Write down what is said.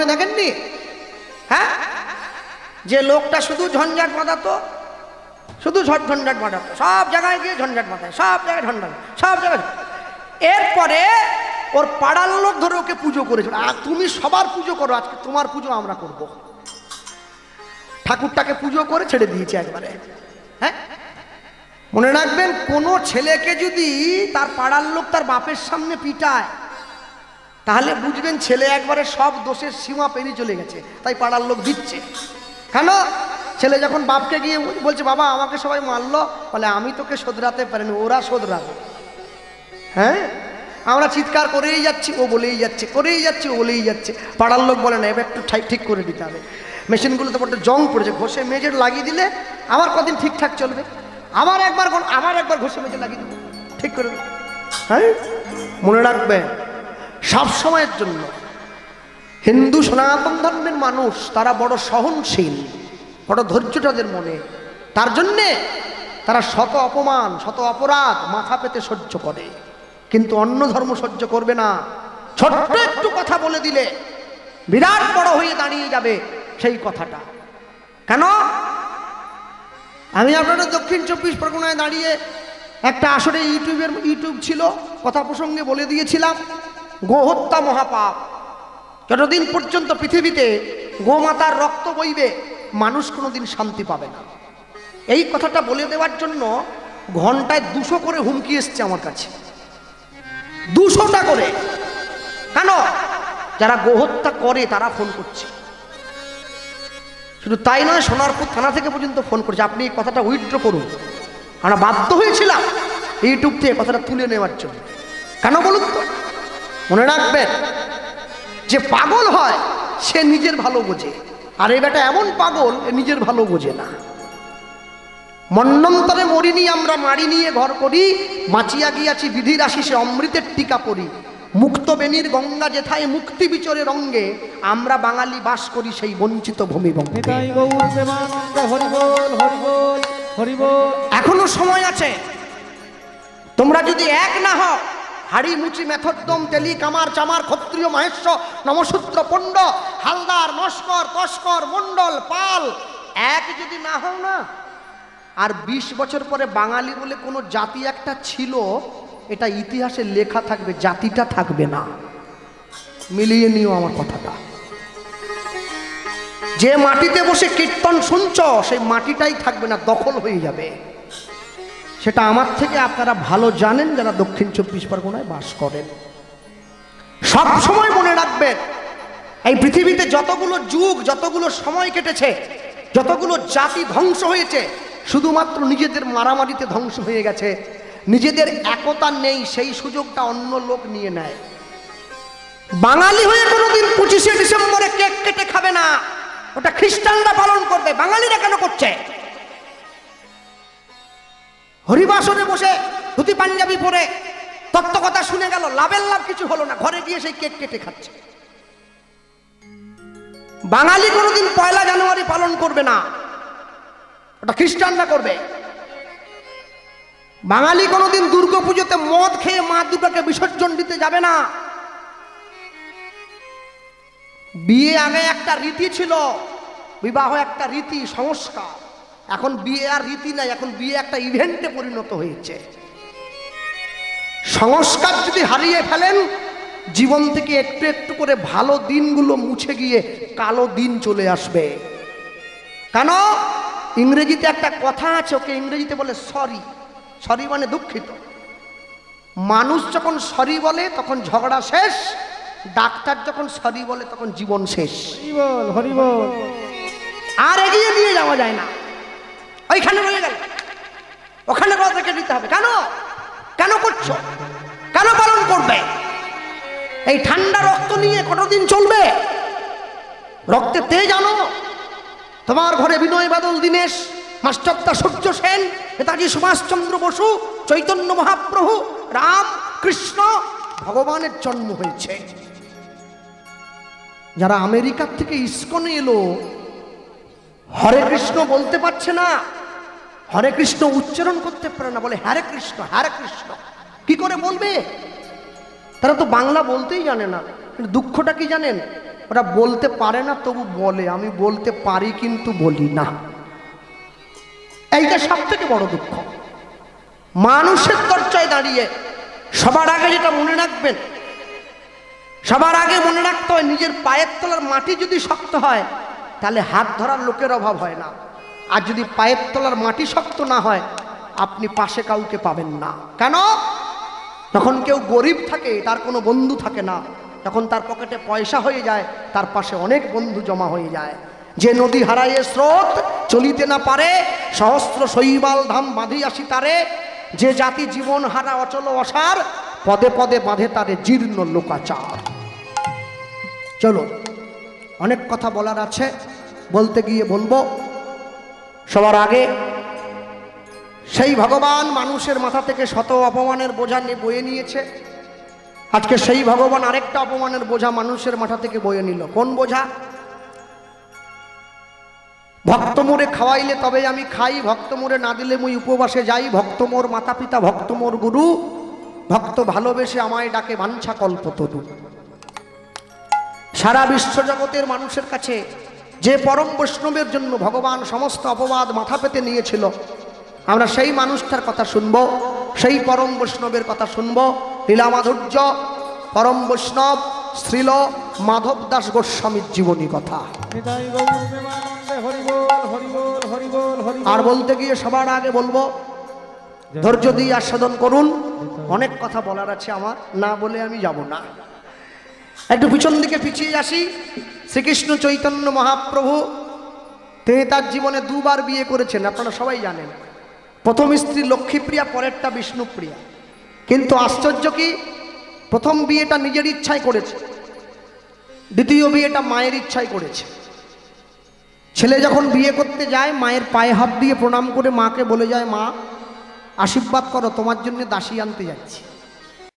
সময় দেখেননি? হ্যাঁ, যে লোকটা শুধু ঝঞ্ঝাট বাঁধাতো, শুধু ঝঞ্ঝাট বাঁধাতো, সব জায়গায় গিয়ে ঝঞ্ঝাট বাঁধায়, সব জায়গায় ঝঞ্ঝাট, সব জায়গায়। এরপরে ওর পাড়ার লোক ধরে ওকে পুজো করেছিল, আর তুমি সবার পুজো করো, আজকে তোমার পুজো আমরা করব। ঠাকুরটাকে পুজো করে ছেড়ে দিয়েছে একবারে। হ্যাঁ, মনে রাখবেন, কোনো ছেলেকে যদি তার পাড়ার লোক তার বাপের সামনে পিটায়, তাহলে বুঝবেন ছেলে একবারে সব দোষের সীমা পেরিয়ে চলে গেছে, তাই পাড়ার লোক দিচ্ছে। কেন? ছেলে যখন বাপকে গিয়ে বলছে, বাবা আমাকে সবাই মারলো, বলে আমি তোকে শোধরাতে পারিনি, ওরা শোধরাবে। হ্যাঁ, আমরা চিৎকার করেই যাচ্ছি, ও বলেই যাচ্ছে, করেই যাচ্ছি, ও বলেই যাচ্ছে। পাড়ার লোক বলে না, এবার একটু ঠিক করে দিতে হবে, মেশিনগুলোতে বড্ড জং পড়েছে, ঘষে মেজে লাগিয়ে দিলে আবার কদিন ঠিকঠাক চলবে, আবার একবার ঘষে মেজে লাগিয়ে দেবো, ঠিক করে দেবো। হ্যাঁ, মনে রাখবেন, সব সময়ের জন্য হিন্দু সনাতন ধর্মের মানুষ তারা বড় সহনশীল, বড় ধৈর্য তাদের মনে, তার জন্যে তারা শত অপমান শত অপরাধ মাথা পেতে সহ্য করে, কিন্তু অন্য ধর্ম সহ্য করবে না। ছোট্ট একটু কথা বলে দিলে বিরাট বড় হয়ে দাঁড়িয়ে যাবে সেই কথাটা। কেন? আমি আপনাদের দক্ষিণ 24 পরগনায় দাঁড়িয়ে একটা আসলে ইউটিউব ছিল, কথা প্রসঙ্গে বলে দিয়েছিলাম, গোহত্যা মহাপাপ। যতদিন পর্যন্ত পৃথিবীতে গোমাতার রক্ত বইবে, মানুষ কোনোদিন শান্তি পাবে না। এই কথাটা বলে দেওয়ার জন্য ঘন্টায় 200 করে হুমকি এসছে আমার কাছে, 200টা করে। কেন? যারা গোহত্যা করে তারা ফোন করছে। শুধু তাই নয়, সোনারপুর থানা থেকে পর্যন্ত ফোন করছে, আপনি এই কথাটা উইথড্র করুন। আমরা বাধ্য হয়েছিলাম ইউটিউব থেকে কথাটা তুলে নেওয়ার জন্য। কেন বলুন তো? মনে রাখবেন, যে পাগল হয় সে নিজের ভালো বোঝে, আর এই বেটা এমন পাগল, নিজের ভালো বোঝে না। মন্বন্তরে মরিনি আমরা মারি নিয়ে ঘর করি, বাঁচিয়া গিয়াছি বিধির আশিসে অমৃতের টিকা পড়ি, মুক্ত বেনির গঙ্গা যেথায় মুক্তি বিচরে রঙ্গে, আমরা বাঙালি বাস করি সেই বঞ্চিত ভূমিভঙ্গে। এখনো সময় আছে, তোমরা যদি এক না হও, হাড়ি মুচি মেথদ্দম তেলি কামার চামার ক্ষত্রিয় মহেশ্বর নমশূদ্র পণ্ড হালদার নস্কর তস্কর মণ্ডল পাল, এক যদি না হও না, আর 20 বছর পরে বাঙালি বলে কোনো জাতি একটা ছিল, এটা ইতিহাসে লেখা থাকবে, জাতিটা থাকবে না। মিলিয়ে নিও আমার কথাটা। যে মাটিতে বসে কীর্তন শুনছ, সেই মাটিটাই থাকবে না, দখল হয়ে যাবে। সেটা আমার থেকে আপনারা ভালো জানেন যারা দক্ষিণ 24 পরগনায় বাস করেন। সব সময় মনে রাখবেন, এই পৃথিবীতে যতগুলো যুগ, যতগুলো সময় কেটেছে, যতগুলো জাতি ধ্বংস হয়েছে, শুধুমাত্র নিজেদের মারামারিতে ধ্বংস হয়ে গেছে। নিজেদের একতা নেই, সেই সুযোগটা অন্য লোক নিয়ে নেয়। বাঙালি হয়ে কোনোদিন 25শে ডিসেম্বরে কেক কেটে খাবে না, ওটা খ্রিস্টানরা পালন করবে, বাঙালিরা কেন করছে? হরিবাসনে বসে ধুতি পাঞ্জাবি পরে তত্ত্বকথা শুনে গেল, লাভের লাভ কিছু হলো না, ঘরে গিয়ে সেই কেক কেটে খাচ্ছে। বাঙালি কোনোদিন 1 জানুয়ারি পালন করবে না, ওটা খ্রিস্টানরা করবে। বাঙালি কোনোদিন দুর্গাপুজোতে মদ খেয়ে মা দুর্গাকে বিসর্জন দিতে যাবে না। বিয়ে আগে একটা রীতি ছিল, বিবাহ একটা রীতি সংস্কার, এখন বিয়ে আর রীতি নাই, এখন বিয়ে একটা ইভেন্টে পরিণত হয়েছে। সংস্কার যদি হারিয়ে ফেলেন, জীবন থেকে একটু একটু করে ভালো দিনগুলো মুছে গিয়ে কালো দিন চলে আসবে। কেন? ইংরেজিতে একটা কথা আছে, ওকে ইংরেজিতে বলে সরি। সরি মানে দুঃখিত। মানুষ যখন সরি বলে তখন ঝগড়া শেষ, ডাক্তার যখন সরি বলে তখন জীবন শেষ। হরিবল হরিবল। আর এগিয়ে নিয়ে যাওয়া যায় না, ওইখানে রয়ে গেল, ওখানে কথা থেকে দিতে হবে। কেন? কেন করছো? কেন পালন করবে? এই ঠান্ডা রক্ত নিয়ে কতদিন চলবে? রক্তে তেজ আনো। তোমার ঘরে বিনয় বাদল দীনেশ, মাস্টারদা সূর্য সেন, নেতাজি সুভাষচন্দ্র বসু, চৈতন্য মহাপ্রভু, রাম কৃষ্ণ ভগবানের জন্ম হয়েছে। যারা আমেরিকার থেকে ইস্কনে এলো, হরে কৃষ্ণ বলতে পারছে না, হরে কৃষ্ণ উচ্চারণ করতে পারে না, বলে হরে কৃষ্ণ হরে কৃষ্ণ। কি করে বলবে? তারা তো বাংলা বলতেই জানে না। কিন্তু দুঃখটা কি জানেন? ওরা বলতে পারে না, তবু বলে আমি বলতে পারি কিন্তু বলি না। এইটা সব থেকে বড় দুঃখ। মানুষের দরজায় দাঁড়িয়ে সবার আগে যেটা মনে রাখবেন, সবার আগে মনে রাখতে হয় নিজের পায়ের তলার মাটি যদি শক্ত হয় তাহলে হাত ধরার লোকের অভাব হয় না। আর যদি পায়ের তলার মাটি শক্ত না হয় আপনি পাশে কাউকে পাবেন না। কেন? যখন কেউ গরিব থাকে তার কোনো বন্ধু থাকে না, যখন তার পকেটে পয়সা হয়ে যায় তার পাশে অনেক বন্ধু জমা হয়ে যায়। যে নদী হারাইয়ে স্রোত চলিতে না পারে, সহস্র শৈবাল ধাম বাঁধি আসি তারে। যে জাতি জীবন হারা অচল অসার, পদে পদে বাঁধে তারে জীর্ণ লোকাচার। চলো, অনেক কথা বলার আছে, বলতে গিয়ে বলবো। সবার আগে সেই ভগবান মানুষের মাথা থেকে শত অপমানের বোঝা বয়ে নিয়েছে। আজকে সেই ভগবান আরেকটা অপমানের বোঝা মানুষের মাথা থেকে বয়ে নিল। কোন বোঝা? ভক্ত মোরে খাওয়াইলে তবে আমি খাই, ভক্ত মোরে না দিলে মুই উপবাসে যাই। ভক্ত মোর মাতা পিতা, ভক্ত মোর গুরু, ভক্ত ভালোবেসে আমায় ডাকে বাঞ্ছা কল্পতরু। সারা বিশ্বজগতের মানুষের কাছে যে পরম বৈষ্ণবের জন্য ভগবান সমস্ত অপবাদ মাথা পেতে নিয়েছিল, আমরা সেই মানুষটার কথা শুনবো, সেই পরম বৈষ্ণবের কথা শুনবো। লীলা মাধুর্য পরম বৈষ্ণব শ্রীল মাধব দাস গোস্বামীর জীবনী কথা। আর বলতে গিয়ে সবার আগে বলবো, ধৈর্য দিয়ে আস্বাদন করুন। অনেক কথা বলার আছে আমার, না বলে আমি যাব না। একটু পিছন দিকে পিছিয়ে আসি। শ্রীকৃষ্ণ চৈতন্য মহাপ্রভু তিনি তার জীবনে দুবার বিয়ে করেছেন, আপনারা সবাই জানেন। প্রথম স্ত্রী লক্ষ্মীপ্রিয়া, পরেরটা বিষ্ণুপ্রিয়া। কিন্তু আশ্চর্য কি, প্রথম বিয়েটা নিজের ইচ্ছায় করেছে, দ্বিতীয় বিয়েটা মায়ের ইচ্ছায় করেছে। ছেলে যখন বিয়ে করতে যায় মায়ের পায়ে হাত দিয়ে প্রণাম করে মাকে বলে যায়, মা আশীর্বাদ করো, তোমার জন্য দাসী আনতে যাচ্ছি।